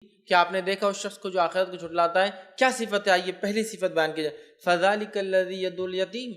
کیا آپ نے دیکھا اس شخص کو جو آخرت کو جھٹلاتا ہے؟ کیا صفت ہے؟ آئیے پہلی صفت بیان کی جائے، فَذَلِكَ الَّذِي يَدُّ الْيَتِيمِ۔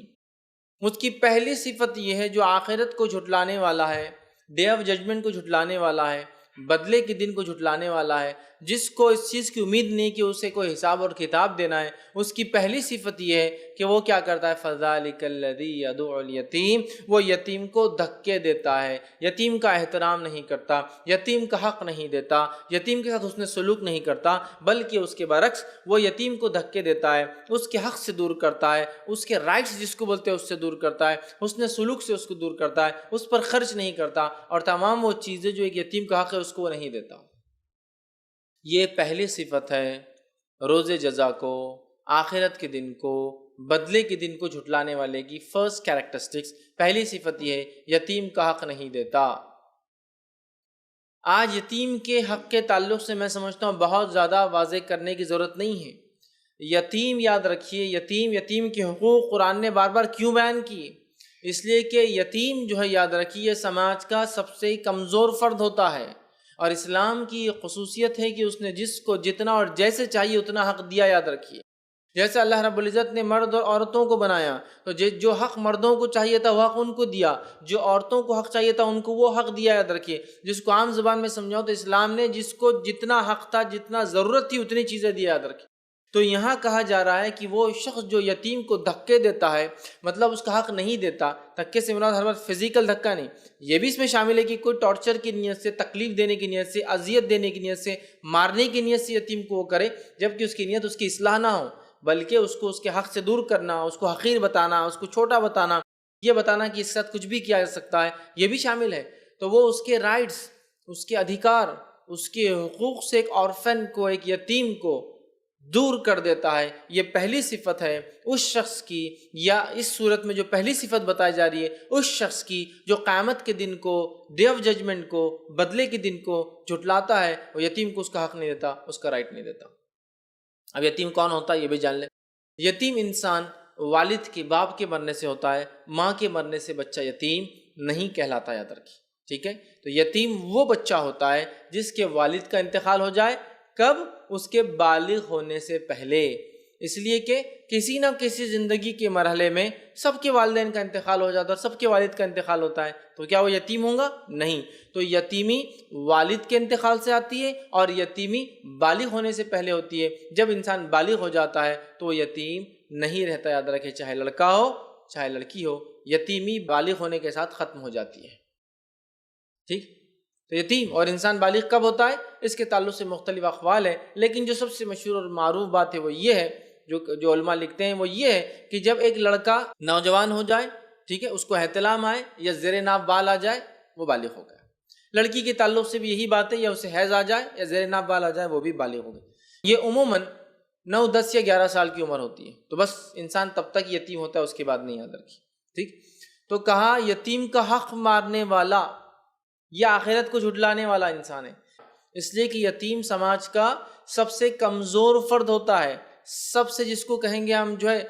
اس کی پہلی صفت یہ ہے جو آخرت کو جھٹلانے والا ہے، ڈے آف ججمنٹ کو جھٹلانے والا ہے، بدلے کے دن کو جھٹلانے والا ہے، جس کو اس چیز کی امید نہیں کہ اسے کوئی حساب اور کتاب دینا ہے، اس کی پہلی صفت یہ ہے کہ وہ کیا کرتا ہے؟ فَذَلِكَ الَّذِي يَدُعُ الْيَتِيمَ، وہ یتیم کو دھکے دیتا ہے، یتیم کا احترام نہیں کرتا، یتیم کا حق نہیں دیتا، یتیم کے ساتھ حسن سلوک نہیں کرتا، بلکہ اس کے برعکس وہ یتیم کو دھکے دیتا ہے، اس کے حق سے دور کرتا ہے، اس کے رائٹس جس کو بولتے ہیں اس سے دور کرتا ہے، حسن سلوک سے اس کو دور کرتا ہے، اس پر خرچ نہیں کرتا، اور تمام وہ چیزیں جو ایک یتیم کا حق ہے اس کو وہ نہیں دیتا۔ یہ پہلی صفت ہے روز جزا کو، آخرت کے دن کو، بدلے کے دن کو جھٹلانے والے کی فرسٹ کیریکٹرسٹکس، پہلی صفت یہ ہے یتیم کا حق نہیں دیتا۔ آج یتیم کے حق کے تعلق سے میں سمجھتا ہوں بہت زیادہ واضح کرنے کی ضرورت نہیں ہے۔ یتیم یاد رکھیے، یتیم کے حقوق قرآن نے بار بار کیوں بیان کیے؟ اس لیے کہ یتیم جو ہے یاد رکھیے سماج کا سب سے کمزور فرد ہوتا ہے، اور اسلام کی یہ خصوصیت ہے کہ اس نے جس کو جتنا اور جیسے چاہیے اتنا حق دیا۔ یاد رکھیے جیسے اللہ رب العزت نے مرد اور عورتوں کو بنایا تو جو حق مردوں کو چاہیے تھا وہ حق ان کو دیا، جو عورتوں کو حق چاہیے تھا ان کو وہ حق دیا۔ یاد رکھیے، جس کو عام زبان میں سمجھاؤ تو اسلام نے جس کو جتنا حق تھا، جتنا ضرورت تھی، اتنی چیزیں دی۔ یاد رکھیے، تو یہاں کہا جا رہا ہے کہ وہ شخص جو یتیم کو دھکے دیتا ہے، مطلب اس کا حق نہیں دیتا۔ دھکے سے مراد ہر وقت فزیکل دھکا نہیں، یہ بھی اس میں شامل ہے کہ کوئی ٹارچر کی نیت سے، تکلیف دینے کی نیت سے، اذیت دینے کی نیت سے، مارنے کی نیت سے یتیم کو وہ کرے، جبکہ اس کی نیت اس کی اصلاح نہ ہو، بلکہ اس کو اس کے حق سے دور کرنا، اس کو حقیر بتانا، اس کو چھوٹا بتانا، یہ بتانا کہ اس کے ساتھ کچھ بھی کیا جا سکتا ہے، یہ بھی شامل ہے۔ تو وہ اس کے رائٹس، اس کے ادھیکار، اس کے حقوق سے ایک آرفن کو، ایک یتیم کو دور کر دیتا ہے۔ یہ پہلی صفت ہے اس شخص کی، یا اس صورت میں جو پہلی صفت بتائی جا رہی ہے اس شخص کی جو قیامت کے دن کو، ڈے آف ججمنٹ کو، بدلے کے دن کو جھٹلاتا ہے، وہ یتیم کو اس کا حق نہیں دیتا، اس کا رائٹ نہیں دیتا۔ اب یتیم کون ہوتا ہے یہ بھی جان لیں۔ یتیم انسان والد کے، باپ کے مرنے سے ہوتا ہے، ماں کے مرنے سے بچہ یتیم نہیں کہلاتا۔ یاد رکھیے، ٹھیک ہے؟ تو یتیم وہ بچہ ہوتا ہے جس کے والد کا انتقال ہو جائے، کب؟ اس کے بالغ ہونے سے پہلے۔ اس لیے کہ کسی نہ کسی زندگی کے مرحلے میں سب کے والدین کا انتقال ہو جاتا ہے، سب کے والد کا انتقال ہوتا ہے، تو کیا وہ یتیم ہوں گا؟ نہیں۔ تو یتیمی والد کے انتقال سے آتی ہے، اور یتیمی بالغ ہونے سے پہلے ہوتی ہے۔ جب انسان بالغ ہو جاتا ہے تو وہ یتیم نہیں رہتا۔ یاد رکھے، چاہے لڑکا ہو چاہے لڑکی ہو، یتیمی بالغ ہونے کے ساتھ ختم ہو جاتی ہے۔ ٹھیک؟ تو یتیم اور انسان بالغ کب ہوتا ہے، اس کے تعلق سے مختلف اقوال ہیں، لیکن جو سب سے مشہور اور معروف بات ہے وہ یہ ہے، جو علماء لکھتے ہیں وہ یہ ہے کہ جب ایک لڑکا نوجوان ہو جائے، ٹھیک ہے، اس کو احتلام آئے یا زیر ناف بال آ جائے، وہ بالغ ہو گیا۔ لڑکی کے تعلق سے بھی یہی بات ہے، یا اسے حیض آ جائے یا زیر ناف بال آ جائے، وہ بھی بالغ ہو گئی۔ یہ عموماً 9، 10 یا 11 سال کی عمر ہوتی ہے، تو بس انسان تب تک یتیم ہوتا ہے، اس کے بعد نہیں۔ یاد رکھیے، ٹھیک؟ تو کہا یتیم کا حق مارنے والا یہ آخرت کو جھٹلانے والا انسان ہے، اس لیے کہ یتیم سماج کا سب سے کمزور فرد ہوتا ہے، سب سے جس کو کہیں گے ہم جو ہے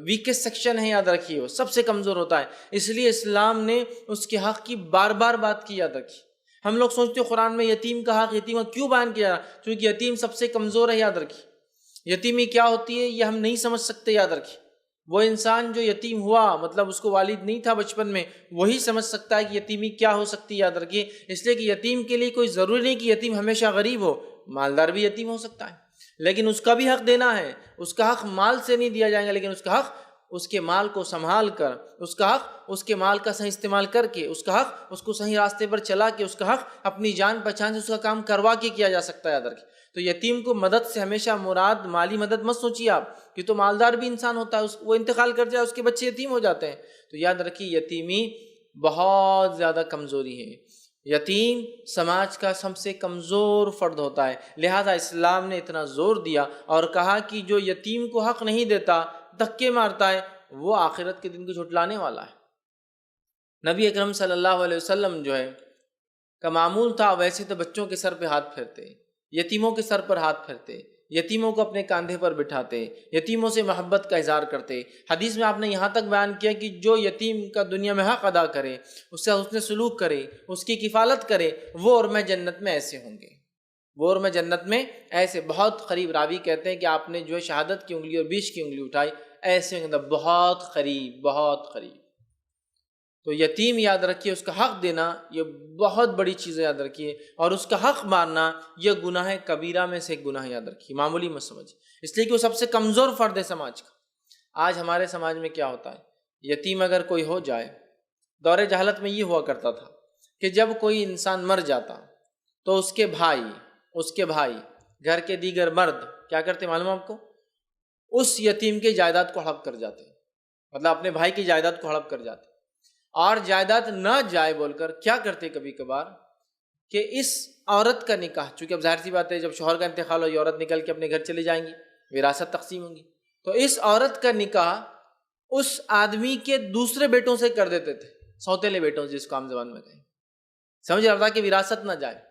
ویکسٹ سیکشن ہے۔ یاد رکھیے، وہ سب سے کمزور ہوتا ہے، اس لیے اسلام نے اس کے حق کی بار بار بات کی۔ یاد رکھیے، ہم لوگ سوچتے ہیں قرآن میں یتیم کا حق، یتیم کیوں بیان کیا؟ کیونکہ یتیم سب سے کمزور ہے۔ یاد رکھیے، یتیمی کیا ہوتی ہے یہ ہم نہیں سمجھ سکتے۔ یاد رکھیے، وہ انسان جو یتیم ہوا، مطلب اس کو والد نہیں تھا بچپن میں، وہی سمجھ سکتا ہے کہ یتیمی کیا ہو سکتی ہے۔ یاد رکھیے، اس لیے کہ یتیم کے لیے کوئی ضروری نہیں کہ یتیم ہمیشہ غریب ہو، مالدار بھی یتیم ہو سکتا ہے، لیکن اس کا بھی حق دینا ہے۔ اس کا حق مال سے نہیں دیا جائے گا، لیکن اس کا حق اس کے مال کو سنبھال کر، اس کا حق اس کے مال کا صحیح استعمال کر کے، اس کا حق اس کو صحیح راستے پر چلا کے، اس کا حق اپنی جان پہچان سے اس کا کام کروا کے کیا جا سکتا ہے۔ یاد رکھیے، تو یتیم کو مدد سے ہمیشہ مراد مالی مدد مت سوچیے آپ، کہ تو مالدار بھی انسان ہوتا ہے، وہ انتقال کر جائے، اس کے بچے یتیم ہو جاتے ہیں۔ تو یاد رکھیے، یتیمی بہت زیادہ کمزوری ہے، یتیم سماج کا سب سے کمزور فرد ہوتا ہے، لہذا اسلام نے اتنا زور دیا اور کہا کہ جو یتیم کو حق نہیں دیتا، دھکے مارتا ہے، وہ آخرت کے دن کو جھٹلانے والا ہے۔ نبی اکرم صلی اللہ علیہ وسلم جو ہے کا معمول تھا، ویسے تو بچوں کے سر پہ ہاتھ پھیرتے، یتیموں کے سر پر ہاتھ پھیرتے، یتیموں کو اپنے کاندھے پر بٹھاتے، یتیموں سے محبت کا اظہار کرتے۔ حدیث میں آپ نے یہاں تک بیان کیا کہ جو یتیم کا دنیا میں حق ادا کرے، اس سے حسن سلوک کرے، اس کی کفالت کرے، وہ اور میں جنت میں ایسے ہوں گے۔ وہ اور میں جنت میں ایسے بہت قریب. راوی کہتے ہیں کہ آپ نے جو ہے شہادت کی انگلی اور بیچ کی انگلی اٹھائی، ایسے مطلب بہت قریب، بہت قریب. تو یتیم یاد رکھیے، اس کا حق دینا یہ بہت بڑی چیز یاد رکھیے، اور اس کا حق مارنا یہ گناہ کبیرہ میں سے ایک گناہ یاد رکھیے، معمولی مت سمجھیے، اس لیے کہ وہ سب سے کمزور فرد ہے سماج کا. آج ہمارے سماج میں کیا ہوتا ہے، یتیم اگر کوئی ہو جائے، دور جہالت میں یہ ہوا کرتا تھا کہ جب کوئی انسان مر جاتا تو اس کے بھائی گھر کے دیگر مرد کیا کرتے معلوم آپ کو، اس یتیم کے جائیداد کو ہڑپ کر جاتے، مطلب اپنے بھائی کی جائیداد کو ہڑپ کر جاتے، اور جائیداد نہ جائے بول کر کیا کرتے کبھی کبھار کہ اس عورت کا نکاح، چونکہ اب ظاہر سی بات ہے جب شوہر کا انتقال ہو یہ عورت نکل کے اپنے گھر چلی جائیں گی، وراثت تقسیم ہوں گی، تو اس عورت کا نکاح اس آدمی کے دوسرے بیٹوں سے کر دیتے تھے، سوتیلے بیٹوں، جس کو عام زبان میں کہیں، سمجھ رہا تھا کہ وراثت نہ جائے.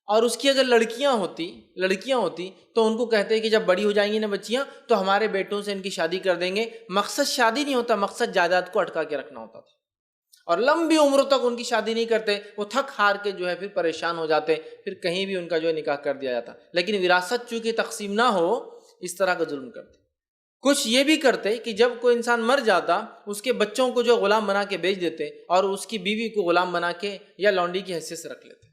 اور اس کی اگر لڑکیاں ہوتی تو ان کو کہتے کہ جب بڑی ہو جائیں گی نا بچیاں تو ہمارے بیٹوں سے ان کی شادی کر دیں گے. مقصد شادی نہیں ہوتا، مقصد جائیداد کو اٹکا کے رکھنا ہوتا تھا، اور لمبی عمروں تک ان کی شادی نہیں کرتے، وہ تھک ہار کے جو ہے پھر پریشان ہو جاتے، پھر کہیں بھی ان کا جو ہے نکاح کر دیا جاتا. لیکن وراثت چونکہ تقسیم نہ ہو، اس طرح کا ظلم کرتے. کچھ یہ بھی کرتے کہ جب کوئی انسان مر جاتا اس کے بچوں کو جو غلام بنا کے بیچ دیتے اور اس کی بیوی کو غلام بنا کے یا لونڈی کی حیثیت سے رکھ لیتے.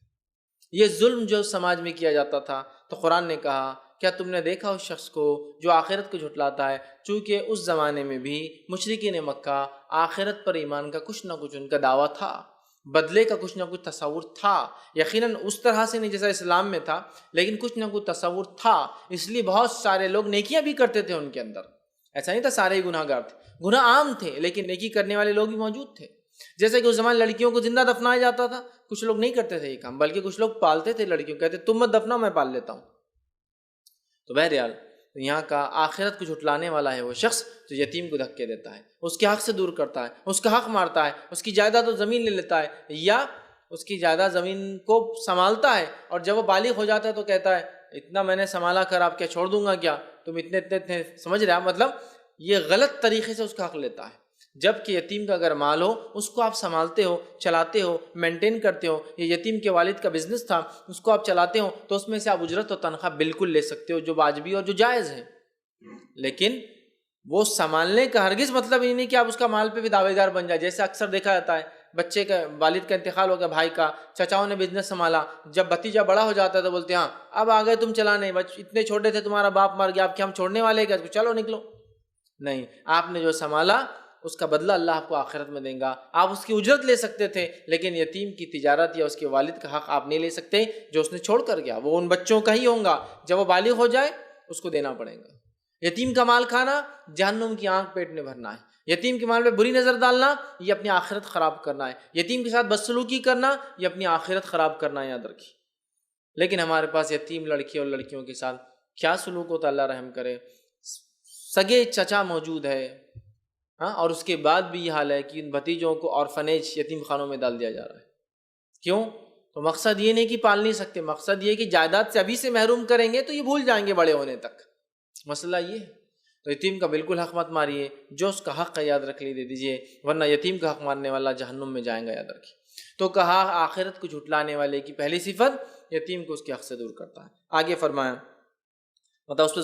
یہ ظلم جو سماج میں کیا جاتا تھا، تو قرآن نے کہا کیا تم نے دیکھا اس شخص کو جو آخرت کو جھٹلاتا ہے؟ چونکہ اس زمانے میں بھی مشرکین مکہ آخرت پر ایمان کا کچھ نہ کچھ ان کا دعویٰ تھا، بدلے کا کچھ نہ کچھ تصور تھا، یقیناً اس طرح سے نہیں جیسا اسلام میں تھا، لیکن کچھ نہ کچھ تصور تھا. اس لیے بہت سارے لوگ نیکیاں بھی کرتے تھے ان کے اندر، ایسا نہیں تھا سارے ہی گناہ گار تھے، گناہ عام تھے لیکن نیکی کرنے والے لوگ بھی موجود تھے. جیسے کہ اس زمان لڑکیوں کو زندہ دفنایا جاتا تھا، کچھ لوگ نہیں کرتے تھے یہ کام، بلکہ کچھ لوگ پالتے تھے لڑکیوں، کہتے تم مت دفنا میں پال لیتا ہوں. تو بہرحال یہاں کا آخرت کو جھٹلانے والا ہے وہ شخص جو یتیم کو دھکے دیتا ہے، اس کے حق سے دور کرتا ہے، اس کا حق مارتا ہے، اس کی جائیداد و زمین لے لیتا ہے، یا اس کی جائیداد زمین کو سنبھالتا ہے، اور جب وہ بالغ ہو جاتا ہے تو کہتا ہے اتنا میں نے سنبھالا کر آپ کیا چھوڑ دوں گا کیا، تم اتنے سمجھ رہے ہیں؟ مطلب یہ غلط طریقے سے اس کا حق لیتا ہے. جبکہ یتیم کا اگر مال ہو اس کو آپ سنبھالتے ہو، چلاتے ہو، مینٹین کرتے ہو، یہ یتیم کے والد کا بزنس تھا اس کو آپ چلاتے ہو، تو اس میں سے آپ اجرت و تنخواہ بالکل لے سکتے ہو جو واجبی اور جو جائز ہے. لیکن وہ سنبھالنے کا ہرگز مطلب یہ نہیں کہ آپ اس کا مال پہ بھی دعوے دار بن جائے. جیسے اکثر دیکھا جاتا ہے بچے کا والد کا انتقال ہو گیا، بھائی کا، چچاؤں نے بزنس سنبھالا، جب بھتیجا بڑا ہو جاتا ہے تو بولتے ہیں ہاں اب آ گئے تم چلانے، اتنے چھوٹے تھے تمہارا باپ مر گیا، اب کیا ہم چھوڑنے والے کیا، چلو نکلو. نہیں، آپ نے جو سنبھالا اس کا بدلہ اللہ آپ کو آخرت میں دیں گا. آپ اس کی اجرت لے سکتے تھے لیکن یتیم کی تجارت یا اس کے والد کا حق آپ نہیں لے سکتے جو اس نے چھوڑ کر گیا. وہ ان بچوں کا ہی ہوگا، جب وہ بالغ ہو جائے اس کو دینا پڑے گا. یتیم کا مال کھانا جہنم کی آنکھ پیٹ میں بھرنا ہے. یتیم کے مال پہ بری نظر ڈالنا یہ اپنی آخرت خراب کرنا ہے. یتیم کے ساتھ بدسلوکی کرنا یہ اپنی آخرت خراب کرنا ہے، یاد رکھیے. لیکن ہمارے پاس یتیم لڑکی اور لڑکیوں کے ساتھ کیا سلوک ہوتا ہے، اللہ رحم کرے. سگے چچا موجود ہے، ہاں، اور اس کے بعد بھی یہ حال ہے کہ ان بھتیجوں کو آرفنیج یتیم خانوں میں ڈال دیا جا رہا ہے. کیوں؟ تو مقصد یہ نہیں کہ پال نہیں سکتے، مقصد یہ کہ جائیداد سے ابھی سے محروم کریں گے تو یہ بھول جائیں گے بڑے ہونے تک. مسئلہ یہ ہے. تو یتیم کا بالکل حق مت ماریے، جو اس کا حق ہے یاد رکھ دے دیجیے، ورنہ یتیم کا حق مارنے والا جہنم میں جائیں گا، یاد رکھیے. تو کہا آخرت کو جھٹلانے والے کی پہلی صفت یتیم کو اس کے حق سے دور کرتا ہے. آگے فرمایا، بتا اس پہ